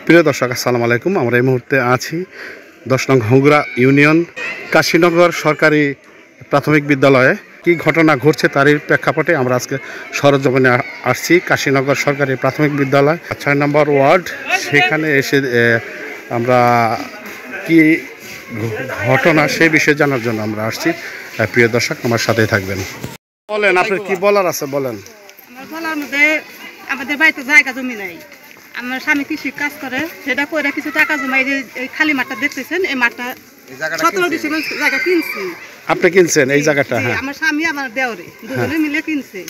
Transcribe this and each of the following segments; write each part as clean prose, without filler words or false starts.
প্রিয় দর্শক, আসসালামু আলাইকুম। আমরা এই মুহূর্তে আছি 10 নং হংগুড়া ইউনিয়ন কাশীনগর সরকারি প্রাথমিক বিদ্যালয়ে। কি ঘটনা ঘটছে তারই প্রেক্ষাপটে আমরা আজকে সরজমিনে আসছি কাশীনগর সরকারি প্রাথমিক বিদ্যালয় 6 নম্বর ওয়ার্ড। সেখানে এসে আমরা কি ঘটনা সেই বিষয়ে জানার জন্য আমরা আসছি। প্রিয় দর্শক, আমার সাথেই থাকবেন। বলেন, আপনার কি বলার আছে বলেন। আমার বলার মধ্যে আমাদের বাড়িতে জায়গা জমি নাই। আমার স্বামী কৃষি কাজ করে, সেটা করে কিছু টাকা জমাই এই খালি মাঠটা দেখতেছেন, এই মাঠটা 17 ডিসেম্বর জায়গা কিনছি। আপনি কিনছেন এই জায়গাটা? হ্যাঁ, আমার স্বামী আমার দেওরে দুজনে মিলে কিনছে।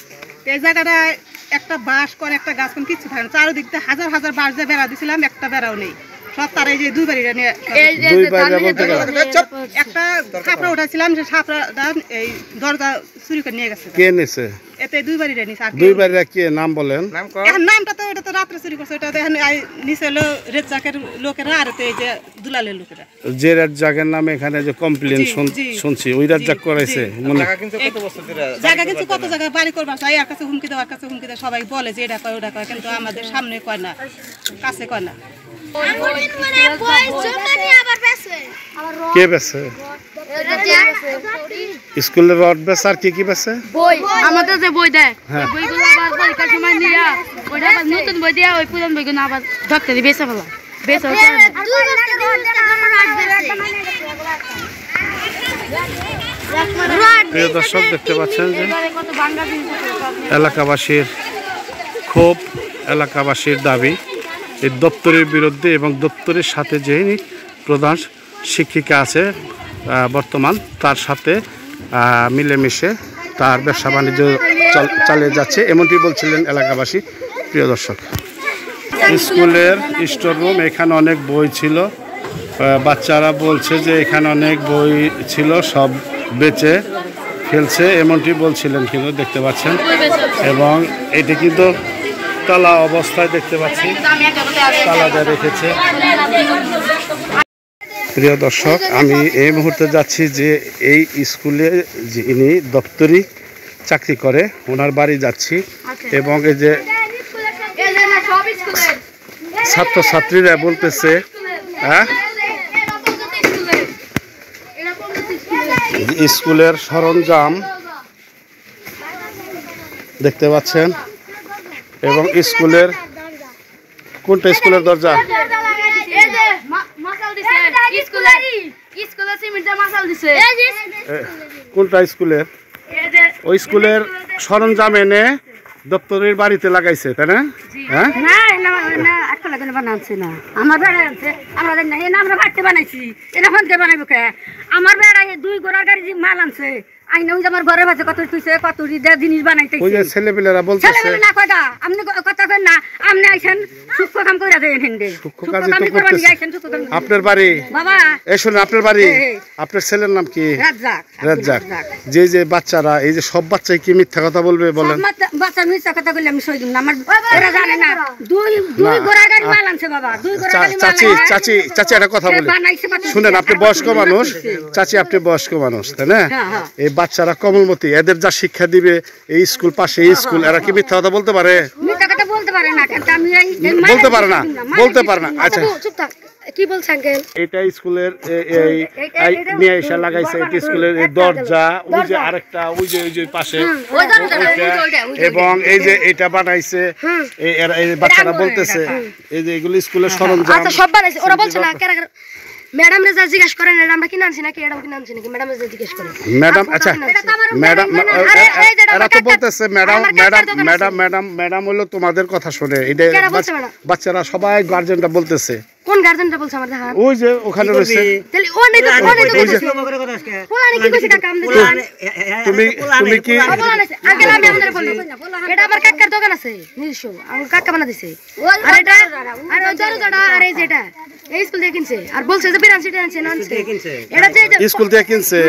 এই জায়গাটা একটা বাঁশ করে একটা গাছ কোন কিছু থাকে না, চারদিক দিয়ে হাজার হাজার বাঁশ দিয়ে বেড়া দিছিলাম, একটা বেড়াও নেই। সব তারা এই যে দুই বাড়িটা নিয়ে একটা ছাপড়া উঠাইছিলাম, সে ছাপড়াটা এই দরজা চুরি করে নিয়ে গেছে। কে নিছে? এতে দুই বাড়িটা নিছে। দুই বাড়িটা কি নাম বলেন? নামটা তো এটা তো রাত্রে চুরি করছে, এটা নিচে হলো রেজ্জাকের লোকেরা, আর এই যে দুলালের লোকেরা। যে রেজ্জাকের নামে এখানে যে কমপ্লেন শুনছি, ওই রেজ্জাক করাইছে। জায়গা কিন্তু কত জায়গায় বাড়ি করবার চাই, আর কাছে হুমকি দেওয়ার কাছে হুমকি দেওয়া, সবাই বলে যে এটা কয় ওটা কয়, কিন্তু আমাদের সামনে কয় না, কাছে কয় না। কে বেছে? স্কুলের রড বেছে, আর কি কি বেছে? বই, আমাদের যে বই দেয় বইগুলো আবার পরীক্ষার সময় নিয়ে ওইটা আবার নতুন বই দিয়ে ওই পুরান বইগুলো আবার ডক্টরি বেচে ফেলা। প্রিয় দর্শক, দেখতে পাচ্ছেন যে এলাকাবাসীর ক্ষোভ, এলাকাবাসীর দাবি এই দপ্তরের বিরুদ্ধে, এবং দপ্তরের সাথে যে প্রধান শিক্ষিকা আছে বর্তমান, তার সাথে মিলেমিশে তার ব্যবসা বাণিজ্য চালিয়ে যাচ্ছে, এমনটি বলছিলেন এলাকাবাসী। প্রিয় দর্শক, স্কুলের স্টোর রুম, এখানে অনেক বই ছিল, বাচ্চারা বলছে যে এখানে অনেক বই ছিল, সব বেচে ফেলছে, এমনটি বলছিলেন কিন্তু দেখতে পাচ্ছেন। এবং এটি কিন্তু তালা অবস্থায় দেখতে পাচ্ছি, তালা দিয়ে রেখেছে। প্রিয় দর্শক, আমি এই মুহূর্তে যাচ্ছি যে এই স্কুলে যিনি দপ্তরি চাকরি করে ওনার বাড়ি যাচ্ছি, এবং এই যে ছাত্রছাত্রীরা বলতেছে স্কুলের সরঞ্জাম দেখতে পাচ্ছেন, এবং স্কুলের কোনটা স্কুলের দরজা? কোনটা স্কুলের? ওই স্কুলের সরঞ্জাম এনে দপ্তরের বাড়িতে লাগাইছে, তাই না? হ্যাঁ, আমার বেড়াই 2 ঘোড়ার গাড়ি মাল আনছে, আইনা ওই আমার ঘরে বাজে কত তুইছে, কত জিনিস বানাইতে। ওই যে ছেলেপিলেরা বলতেছে না কয়টা আপনি কথা কই না, আপনি আইছেন সূক্ষ্ম কাম কইরা দেন হিন্দে, সূক্ষ্ম কাজ তো করতেছেন। আপনার বাড়ি? বাবা এই শুনুন, আপনার বাড়ি, আপনার ছেলের নাম কি? রাজ্জাক। রাজ্জাক। যে বাচ্চারা, এই যে সব বাচ্চাই কি মিথ্যা কথা বলবে বলেন? বাচ্চা মিথ্যা কথা বললে আমি সই দিম না, আমার এরা জানে না। 2 ঘোড়া গাড়ি মাল আনছে বাবা, 2 ঘোড়া গাড়ি মাল। চাচি একটা কথা বলি শুনেন, আপনি বয়স্ক মানুষ, চাচি আপনি বয়স্ক মানুষ, তাই না? এই বাচ্চারা কমলমতি, এদের যা শিক্ষা দিবে এই স্কুল, পাশে এই স্কুল, এরা কি মিথ্যা কথা বলতে পারে? মিথ্যা কথা বলতে পারে না, কিন্তু আমি বলতে পারে না, বলতে পারে না। আচ্ছা, চুপ থাক, কি বলছ আঙ্কেল? এটা স্কুলের এই নিয়ে এসে লাগাইছে, এটা স্কুলের এই দরজা, ওই যে আরেকটা ওই যে পাশে, এবং এই যে এটা বানাইছে এই বাচ্চারা বলতেছে এই যে এগুলো স্কুলের সরঞ্জাম। আচ্ছা, সব বানাইছে, ওরা বলছে না কেন? ম্যাডাম রে যা জিজ্ঞেস করেন, আমরা কি নামছি নাকি, এটাও কি নামছি নাকি, ম্যাডাম রে জিজ্ঞেস করেন। ম্যাডাম, আচ্ছা ম্যাডাম, এরা তো বলতেছে madam madam madam madam madam হলো তোমাদের কথা শুনে, এটা বাচ্চারা সবাই গার্জেন্টরা বলতেছে। কোন গার্জেনটা বলছ আমার দেখা? ওই যে ওখানে রয়েছে। তাহলে ও নেই তো, ও নেই তো পোলানি কি কইছে কাকা? তুমি কি আগে আমি আমাদের বলি, এটা আমার কাকার দোকান আছে নিজস্ব, আমার কাকা বানা দিছে। আর এটা আর ওই দরজাটা, আর এই যেটা এই স্কুল থেকে কিনছে, আর বলছে যে বিরান সিটি আনছে, এটা যে স্কুল থেকে কিনছে,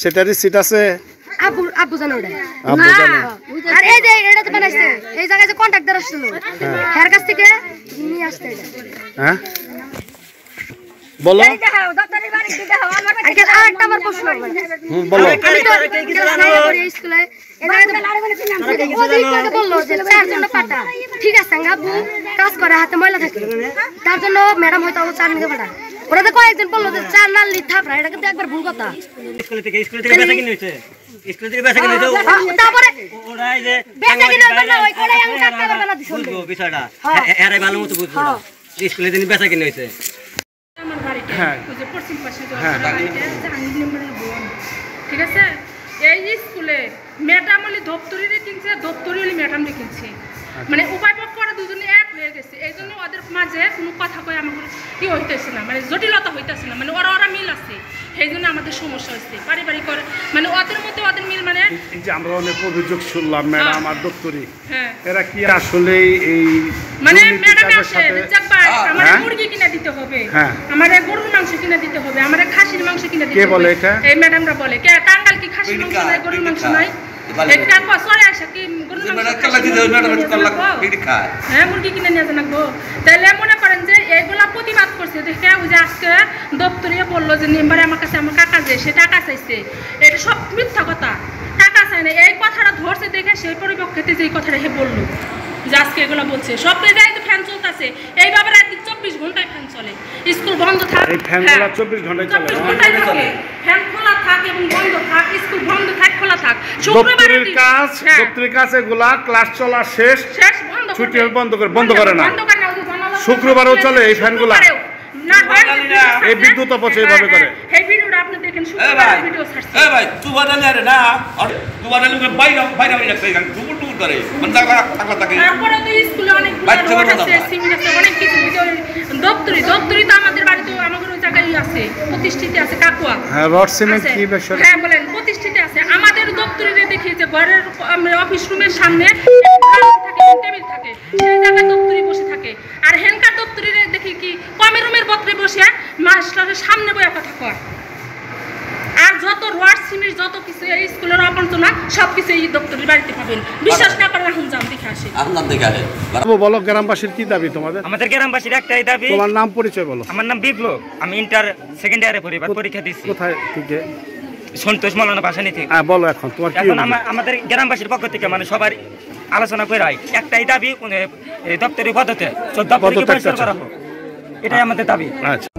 সেটার রিসিট আছে। আব্বু জানো ওটা না? আর এই যে এটা তো বানাইছে, এই জায়গায় যে কন্ট্রাক্টর আসছিল, এর কাছ থেকে নিয়ে আসছে এটা। হ্যাঁ, বলো। আরেকটা আমার প্রশ্ন, বলো। স্কুলে বললো যে 4 জন পাটা, ঠিক আছে আব্বু, কাজ করে হাতে ময়লা থাকে তার জন্য ম্যাডাম হয়তো চা নিতে পারে ওরা তো কয়েকজন বললো যে চা না নিতে থাপড়া এটা কিন্তু একবার ভুল কথা স্কুল থেকে বেচা কিনে হইছে স্কুল থেকে বেচা কিনে হইছে তারপরে ওরাই যে বেচা কিনে না ওই করে আমি কাকা বানা দিছি বুঝবো বিষয়টা এরাই ভালো মতো বুঝবো স্কুলে দিন বেচা কিনে হইছে আমার বাড়িতে হ্যাঁ। ওই যে পশ্চিম পাশে বাড়িতে জাহাঙ্গীর নম্বরের বোন ঠিক আছে এই স্কুলে ম্যাডাম হলি দপ্তরিরে কিনছে দপ্তরি হলি ম্যাডাম কিনছে মানে উভয় পক্ষ ওরা দুজনে এক হয়ে গেছে এই জন্য ওদের মাঝে কোনো কথা কয়ে আমাদের কি হইতেছে না মানে জটিলতা হইতেছে না মানে ওরা মিল আছে সেই জন্য আমাদের সমস্যা হচ্ছে পারিবারিক মানে ওদের মধ্যে ওদের মিল মানে এই যে আমরা অনেক অভিযোগ শুনলাম ম্যাডাম আর দপ্তরি হ্যাঁ এরা কি আসলে এই মানে দুর্নীতি ম্যাডাম কাজের আসে সাথে যাক ভাই আমার হ্যাঁ? মুরগি কিনে দিতে হবে হ্যাঁ। আমার গরুর মাংস কিনে দিতে হবে আমার খাসির মাংস কিনে দিতে কে হবে বলে এটা? এই ম্যাডামরা বলে কে টাঙ্গাল কি খাসির মাংস নাই গরুর মাংস নাই এটা কসরে আসে কি গরুর মাংস হ্যাঁ মুরগি কিনে নিয়ে জানাবো তাহলে মনে করেন যে এইগুলা প্রতিবাদ করছে দেখে ওই যে আজকে দপ্তরিয়ে বললো যে নিম্বারে আমার কাছে আমার কাকা যে সে টাকা চাইছে এটা সব মিথ্যা কথা টাকা চাই না এই কথাটা ধরছে দেখে সেই পরিপক্ষেতে যে কথাটা হে বললো যে আজকে এগুলো বলছে সব জায়গায় তো ফ্যান চলতেছে এইভাবে রাতে 24 ঘন্টায় ফ্যান চলে স্কুল বন্ধ থাক এই ফ্যানগুলো 24 ঘন্টায় চলে 24 ঘন্টায় চলে ফ্যান খোলা থাক এবং বন্ধ থাক স্কুল বন্ধ থাক খোলা থাক দপ্তরের কাজ দপ্তরের কাজ এগুলা ক্লাস চলা শেষ শেষ বন্ধ ছুটি হবে বন্ধ করে না বন্ধ করে না ওই যে জানালা শুক্রবারও চলে এই ফ্যানগুলা না হয় এই বিদ্যুৎ অপচয় এইভাবে করে এই ভিডিওটা আপনি দেখেন শুক্রবার ভিডিও ছাড়ছে Eh भाई तू वाला ले रे ना और तू वाला लोग বাইরে রাখতে গান টুকুর টুকুর করে মানে জায়গা থাকলা থাকে তারপরে তো স্কুলে অনেক বাচ্চা রোড বাচ্চা আছে সিমেন্ট আছে অনেক কিছু দপ্তরি তো আমাদের বাড়িতে আমাদের ওই জায়গায় আছে প্রতিষ্ঠিত আছে কাকুয়া হ্যাঁ রড সিমেন্ট আছে। কি বিষয় হ্যাঁ বলেন প্রতিষ্ঠিত আছে আমাদের দপ্তরিতে দেখি যে ঘরের অফিস রুমের সামনে টেবিল থাকে সেই জায়গায় দপ্তরি বসে থাকে আর হেনকার দপ্তরিতে দেখি কি কমের রুমের পত্রে বসে মাস্টারের সামনে বইয়া কথা কয় আর যত রড সিমেন্ট যত কিছু এই স্কুলের অবর্জনা সবকিছু এই দপ্তরের বাড়িতে পাবেন বিশ্বাস না করেন এখন যাম দেখে আসি আপনার দেখে আরে বাবু বলো গ্রামবাসীর কি দাবি তোমাদের আমাদের গ্রামবাসীর একটাই দাবি তোমার নাম পরিচয় বলো আমার নাম বিপ্লব আমি ইন্টার সেকেন্ড ইয়ারে পরীক্ষা দিচ্ছি কোথায় থেকে সন্তোষ মৌলানা ভাসানী থেকে হ্যাঁ বলো এখন তোমার কি এখন অভিযোগ? আমাদের গ্রামবাসীর পক্ষ থেকে মানে সবার আলোচনা করে একটাই দাবি দপ্তরি পদ্ধতি পদত্যাগ করা হোক এটাই আমাদের দাবি আচ্ছা